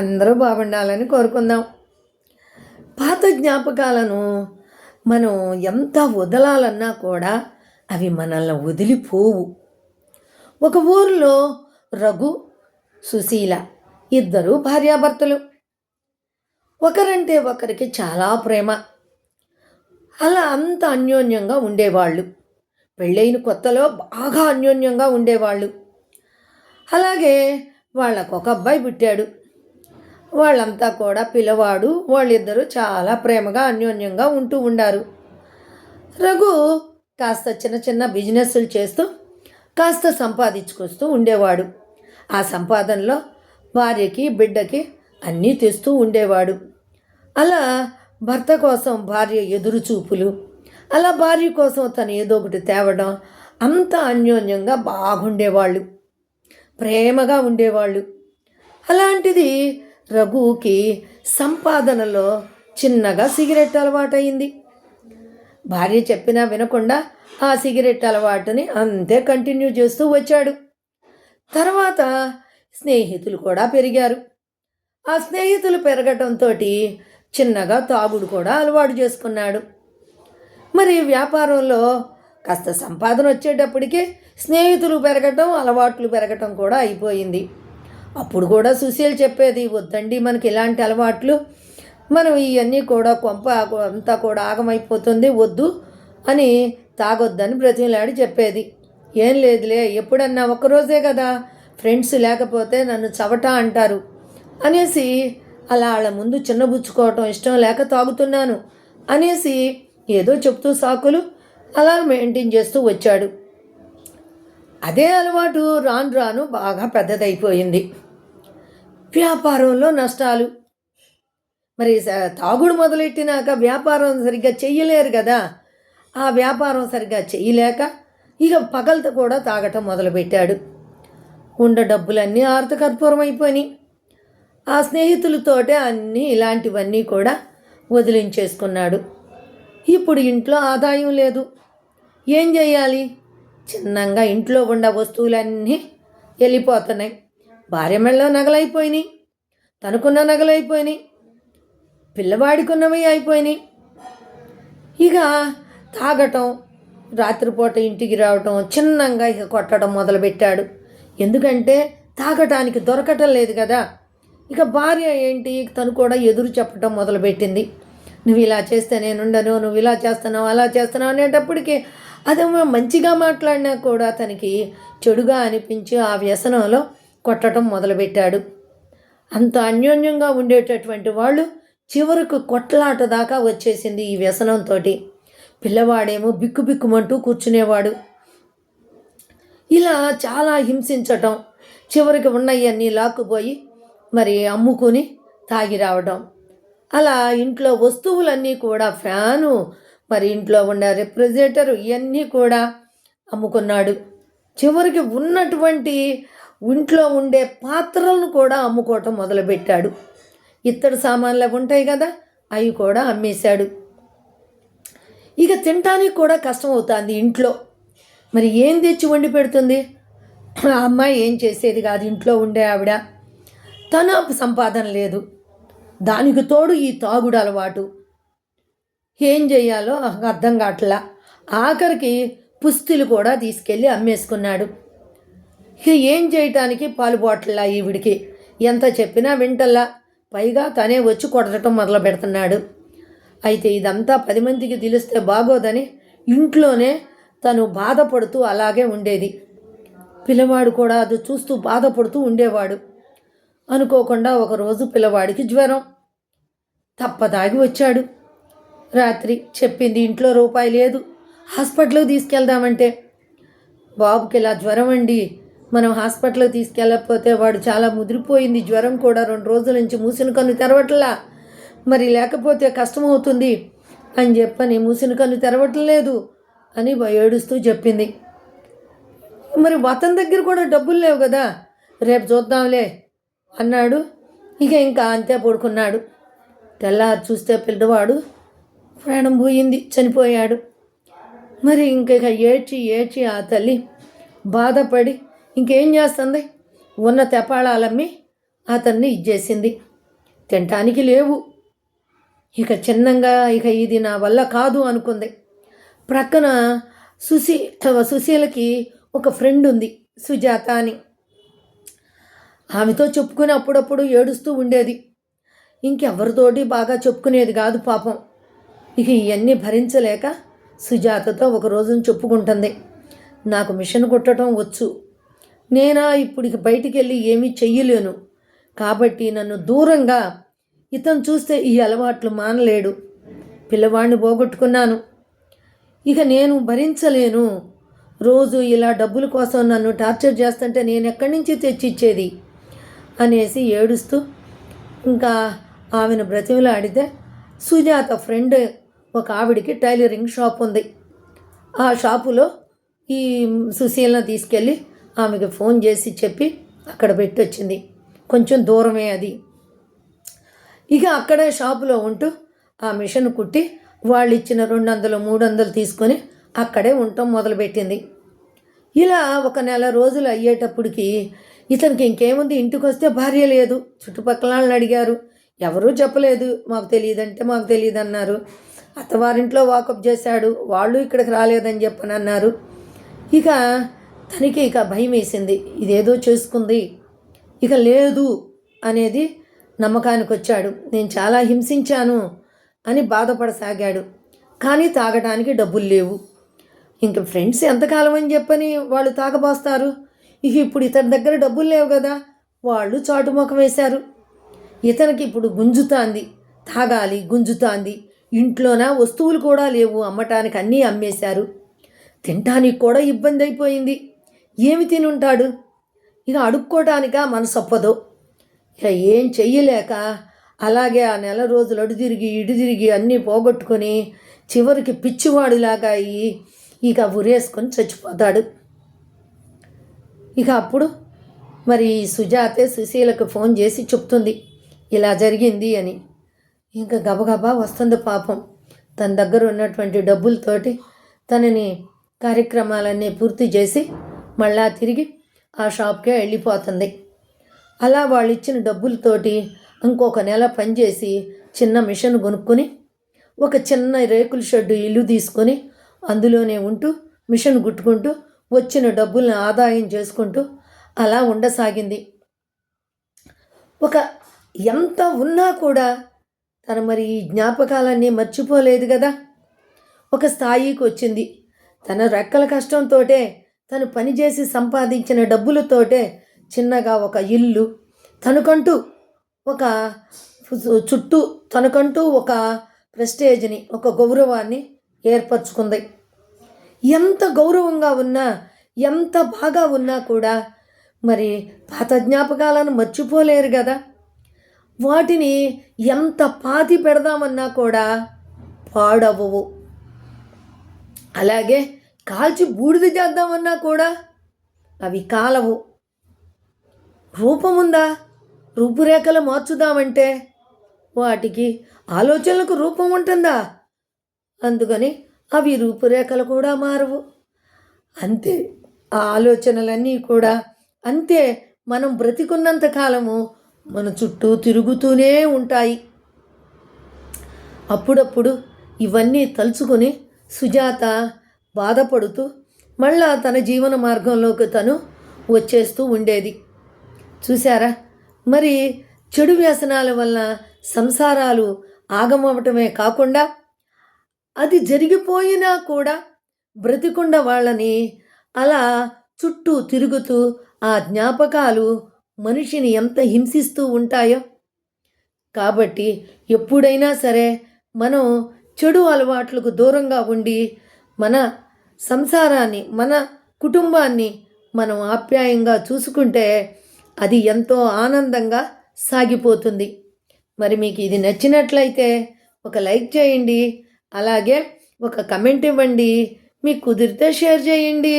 అందరూ బాగుండాలని కోరుకుందాం. పాత జ్ఞాపకాలను మనం ఎంత వదలాలన్నా కూడా అవి మనల్ని వదిలిపోవు. ఒక ఊరిలో రఘు, సుశీల ఇద్దరు భార్యాభర్తలు. ఒకరంటే ఒకరికి చాలా ప్రేమ. అలా అంత అన్యోన్యంగా ఉండేవాళ్ళు. పెళ్ళైన కొత్తలో బాగా అన్యోన్యంగా ఉండేవాళ్ళు. అలాగే వాళ్ళకు ఒక అబ్బాయి పుట్టాడు. వాళ్ళంతా కూడా పిల్లవాడు వాళ్ళిద్దరూ చాలా ప్రేమగా అన్యోన్యంగా ఉంటూ ఉండారు. రఘు కాస్త చిన్న చిన్న బిజినెస్లు చేస్తూ కాస్త సంపాదించుకొస్తూ ఉండేవాడు. ఆ సంపాదనలో భార్యకి బిడ్డకి అన్నీ తెస్తూ ఉండేవాడు. అలా భర్త కోసం భార్య ఎదురు చూపులు, అలా భార్య కోసం తను ఏదో ఒకటి తేవడం, అంత అన్యోన్యంగా బాగుండేవాళ్ళు, ప్రేమగా ఉండేవాళ్ళు. అలాంటిది రఘుకి సంపాదనలో చిన్నగా సిగరెట్ అలవాటయింది. భార్య చెప్పినా వినకుండా ఆ సిగరెట్ అలవాటుని అంతే కంటిన్యూ చేస్తూ వచ్చాడు. తర్వాత స్నేహితులు కూడా పెరిగారు. ఆ స్నేహితులు పెరగటంతో చిన్నగా తాగుడు కూడా అలవాటు చేసుకున్నాడు. మరి వ్యాపారంలో కాస్త సంపాదన వచ్చేటప్పటికే స్నేహితులు పెరగటం, అలవాట్లు పెరగటం కూడా అయిపోయింది. అప్పుడు కూడా సుశీల్ చెప్పేది, వద్దండి మనకి ఇలాంటి అలవాట్లు, మనం ఇవన్నీ కూడా కొంప అంతా కూడా ఆగమైపోతుంది, వద్దు అని తాగొద్దని బ్రతిమలాడి చెప్పేది. ఏం లేదులే, ఎప్పుడన్నా ఒక్కరోజే కదా, ఫ్రెండ్స్ లేకపోతే నన్ను చవట అంటారు అనేసి అలా వాళ్ళ ముందు చిన్నబుచ్చుకోవటం ఇష్టం లేక తాగుతున్నాను అనేసి ఏదో చెప్తూ సాకులు అలా మెయింటైన్ చేస్తూ వచ్చాడు. అదే అలవాటు రాను రాను బాగా పెద్దదైపోయింది. వ్యాపారంలో నష్టాలు. మరి తాగుడు మొదలెట్టినాక వ్యాపారం సరిగ్గా చెయ్యలేరు కదా. ఆ వ్యాపారం సరిగ్గా చెయ్యలేక ఇక పగలతో కూడా తాగటం మొదలుపెట్టాడు. ఉండ డబ్బులన్నీ ఆర్తకర్పూరం అయిపోయినాయి. ఆ స్నేహితులతోటే అన్నీ ఇలాంటివన్నీ కూడా వదిలించేసుకున్నాడు. ఇప్పుడు ఇంట్లో ఆదాయం లేదు. ఏం చేయాలి? చిన్నంగా ఇంట్లో ఉన్న వస్తువులన్నీ వెళ్ళిపోతున్నాయి. భార్య మెళ్ళలో నగలైపోయినాయి, తనకున్న నగలైపోయినాయి, పిల్లవాడికున్నవి అయిపోయినాయి. ఇక తాగటం, రాత్రిపూట ఇంటికి రావటం, చిన్నంగా ఇక కొట్టడం మొదలుపెట్టాడు. ఎందుకంటే తాగటానికి దొరకటం లేదు కదా. ఇక భార్య ఏంటి, తను కూడా ఎదురు చెప్పటం మొదలుపెట్టింది. నువ్వు ఇలా చేస్తే నేనుండను, నువ్వు ఇలా చేస్తున్నావు అలా చేస్తున్నావు అనేటప్పటికీ అదేమో మంచిగా మాట్లాడినా కూడా తనకి చెడుగా అనిపించి ఆ వ్యసనంలో కొట్టడం మొదలుపెట్టాడు. అంత అన్యోన్యంగా ఉండేటటువంటి వాళ్ళు చివరకు కొట్లాట దాకా వచ్చేసింది ఈ వ్యసనంతో. పిల్లవాడేమో బిక్కుబిక్కుమంటూ కూర్చునేవాడు. ఇలా చాలా హింసించటం, చివరికి ఉన్నవన్నీ లాక్కుపోయి మరి అమ్ముకుని తాగి రావడం. అలా ఇంట్లో వస్తువులన్నీ కూడా, ఫ్యాను, మరి ఇంట్లో ఉన్న రెఫ్రిజిరేటర్, ఇవన్నీ కూడా అమ్ముకున్నాడు. చివరికి ఉన్నటువంటి ఇంట్లో ఉండే పాత్రలను కూడా అమ్ముకోవటం మొదలుపెట్టాడు. ఇత్తడి సామాన్లు ఉంటాయి కదా, అవి కూడా అమ్మేశాడు. ఇక తినటానికి కూడా కష్టం అవుతుంది ఇంట్లో. మరి ఏం తెచ్చి వండి పెడుతుంది? ఆ అమ్మాయి ఏం చేసేది కాదు, ఇంట్లో ఉండే ఆవిడ. తన సంపాదన లేదు, దానికి తోడు ఈ తాగుడు అలవాటు. ఏం చెయ్యాలో అర్థం కావట్లా. ఆఖరికి పుస్తీలు కూడా తీసుకెళ్ళి అమ్మేసుకున్నాడు. ఇక ఏం చేయటానికి పాలు బాటిల్లా ఈవిడికి. ఎంత చెప్పినా వింటల్లా, పైగా తనే వచ్చి కొట్టడం మొదలు పెడుతున్నాడు. అయితే ఇదంతా 10 మందికి తెలిస్తే బాగోదని ఇంట్లోనే తను బాధపడుతూ అలాగే ఉండేది. పిల్లవాడు కూడా అది చూస్తూ బాధపడుతూ ఉండేవాడు. అనుకోకుండా ఒకరోజు పిల్లవాడికి జ్వరం. తప్పదాగి వచ్చాడు. రాత్రి చెప్పింది, ఇంట్లో రూపాయి లేదు, హాస్పిటల్కి తీసుకెళ్దామంటే, బాబుకి ఇలా జ్వరం అండి, మనం హాస్పిటల్కి తీసుకెళ్ళకపోతే వాడు చాలా ముదిరిపోయింది, జ్వరం కూడా 2 రోజుల నుంచి మూసిన కన్ను తెరవట్లా, మరి లేకపోతే కష్టమవుతుంది అని చెప్పని మూసిన కన్ను తెరవట్లేదు అని ఏడుస్తూ చెప్పింది. మరి అతని దగ్గర కూడా డబ్బులు లేవు కదా, రేపు చూద్దాంలే అన్నాడు. ఇంకా అంతే పడుకున్నాడు. తెల్లారి చూస్తే పిల్లవాడు ప్రాణం పోయింది, చనిపోయాడు. మరి ఏడ్చి ఏడ్చి ఆ తల్లి బాధపడి ఇంకేం చేస్తుంది, ఉన్న తెపాళాలమ్మి అతన్ని ఇచ్చేసింది. తినటానికి లేవు. ఇక చిన్నంగా ఇది నా వల్ల కాదు అనుకుంది. ప్రక్కన సుశీలకి ఒక ఫ్రెండ్ ఉంది, సుజాత అని. ఆమెతో చెప్పుకుని అప్పుడప్పుడు ఏడుస్తూ ఉండేది. ఇంకెవరితోటి బాగా చెప్పుకునేది కాదు పాపం. ఇక ఇవన్నీ భరించలేక సుజాతతో ఒక రోజున చెప్పుకుంటుంది, నాకు మిషన్ కుట్టడం వచ్చు, నేనా ఇప్పుడు ఇక బయటికి వెళ్ళి ఏమీ చెయ్యలేను, కాబట్టి నన్ను దూరంగా, ఇతను చూస్తే ఈ అలవాట్లు మానలేడు, పిల్లవాడిని పోగొట్టుకున్నాను, ఇక నేను భరించలేను, రోజు ఇలా డబ్బుల కోసం నన్ను టార్చర్ చేస్తుంటే నేను ఎక్కడి నుంచి తెచ్చిచ్చేది అనేసి ఏడుస్తూ ఇంకా ఆమెను బ్రతిమలాడితే, సుజాత ఫ్రెండ్ ఒక ఆవిడికి టైలరింగ్ షాప్ ఉంది. ఆ షాపులో ఈ సుశీలను తీసుకెళ్ళి ఆమెకి ఫోన్ చేసి చెప్పి అక్కడ పెట్టొచ్చింది. కొంచెం దూరమే అది. ఇక అక్కడే షాపులో ఉంటూ ఆ మిషన్ కుట్టి వాళ్ళు ఇచ్చిన 200 300 తీసుకొని అక్కడే ఉండటం మొదలుపెట్టింది. ఇలా ఒక నెల రోజులు అయ్యేటప్పటికి ఇతనికి ఇంకేముంది, ఇంటికి వస్తే భార్య లేదు. చుట్టుపక్కల వాళ్ళని అడిగారు, ఎవరూ చెప్పలేదు, మాకు తెలియదంటే మాకు తెలియదు అన్నారు. అత్తవారింట్లో వాకప్ చేశాడు, వాళ్ళు ఇక్కడికి రాలేదని చెప్పని అన్నారు. ఇక తనకి ఇక భయం వేసింది, ఇదేదో చేసుకుంది, ఇక లేదు అనేది నమ్మకానికి వచ్చాడు. నేను చాలా హింసించాను అని బాధపడసాగాడు. కానీ తాగడానికి డబ్బులు లేవు. ఇంక ఫ్రెండ్స్ ఎంతకాలం అని చెప్పని వాళ్ళు తాగబోస్తారు. ఇక ఇప్పుడు ఇతని దగ్గర డబ్బులు లేవు కదా, వాళ్ళు చాటుముఖం వేశారు. ఇతనికి ఇప్పుడు గుంజుతాంది, తాగాలి, గుంజుతాంది. ఇంట్లోన వస్తువులు కూడా లేవు అమ్మటానికి, అన్నీ అమ్మేశారు. తినటానికి కూడా ఇబ్బంది అయిపోయింది. ఏమి తిని ఉంటాడు? ఇక అడుక్కోవటానిక మనసు ఒప్పదు. ఇక ఏం చెయ్యలేక అలాగే ఆ నెల రోజులు అడు తిరిగి అన్నీ పోగొట్టుకొని చివరికి పిచ్చివాడిలాగా అయ్యి ఇక ఉరేసుకొని చచ్చిపోతాడు. ఇక అప్పుడు మరి సుజాతే సుశీలకు ఫోన్ చేసి చెప్తుంది, ఇలా జరిగింది అని. ఇంకా గబగబా వస్తుంది పాపం. తన దగ్గర ఉన్నటువంటి డబ్బులతోటి తనని కార్యక్రమాలన్నీ పూర్తి చేసి మళ్ళా తిరిగి ఆ షాప్కే వెళ్ళిపోతుంది. అలా వాళ్ళు ఇచ్చిన డబ్బులతోటి ఇంకొక నెల పనిచేసి చిన్న మిషన్ కొనుక్కొని ఒక చిన్న రేకుల షెడ్డు ఇల్లు తీసుకొని అందులోనే ఉంటూ మిషన్ కుట్టుకుంటూ వచ్చిన డబ్బులను ఆదాయం చేసుకుంటూ అలా ఉండసాగింది. ఒక ఎంత ఉన్నా కూడా తను మరి ఈ జ్ఞాపకాలన్నీ మర్చిపోలేదు కదా. ఒక స్థాయికి వచ్చింది. తన రెక్కల కష్టంతోటే తను పనిచేసి సంపాదించిన డబ్బులతోటే చిన్నగా ఒక ఇల్లు, తనకంటూ ఒక చుట్టూ తనకంటూ ఒక ప్రెస్టేజ్ని, ఒక గౌరవాన్ని ఏర్పరచుకుంది. ఎంత గౌరవంగా ఉన్నా, ఎంత బాగా ఉన్నా కూడా మరి పాత జ్ఞాపకాలను మర్చిపోలేరు కదా. వాటిని ఎంత పాతి పెడదామన్నా కూడా పాడవవు. అలాగే కాల్చి బూడిద చేద్దామన్నా కూడా అవి కాలవు. రూపముందా, రూపురేఖలు మార్చుదామంటే వాటికి ఆలోచనలకు రూపం ఉంటుందా? అందుకని అవి రూపురేఖలు కూడా మారవు. అంతే ఆ ఆలోచనలన్నీ కూడా అంతే. మనం బ్రతికున్నంత కాలము మన చుట్టూ తిరుగుతూనే ఉంటాయి. అప్పుడప్పుడు ఇవన్నీ తలుచుకొని సుజాత బాధపడుతూ మళ్ళా తన జీవన మార్గంలోకి తను వచ్చేస్తూ ఉండేది. చూసారా, మరి చెడు వ్యసనాల వల్ల సంసారాలు ఆగమవటమే కాకుండా అది జరిగిపోయినా కూడా బ్రతికుండ వాళ్ళని అలా చుట్టూ తిరుగుతూ ఆ జ్ఞాపకాలు మనిషిని ఎంత హింసిస్తూ ఉంటాయో. కాబట్టి ఎప్పుడైనా సరే మనం చెడు అలవాట్లకు దూరంగా ఉండి మన సంసారాన్ని, మన కుటుంబాన్ని మనం ఆప్యాయంగా చూసుకుంటే అది ఎంతో ఆనందంగా సాగిపోతుంది. మరి మీకు ఇది నచ్చినట్లయితే ఒక లైక్ చేయండి, అలాగే ఒక కమెంట్ ఇవ్వండి, మీకు కుదిరితే షేర్ చేయండి.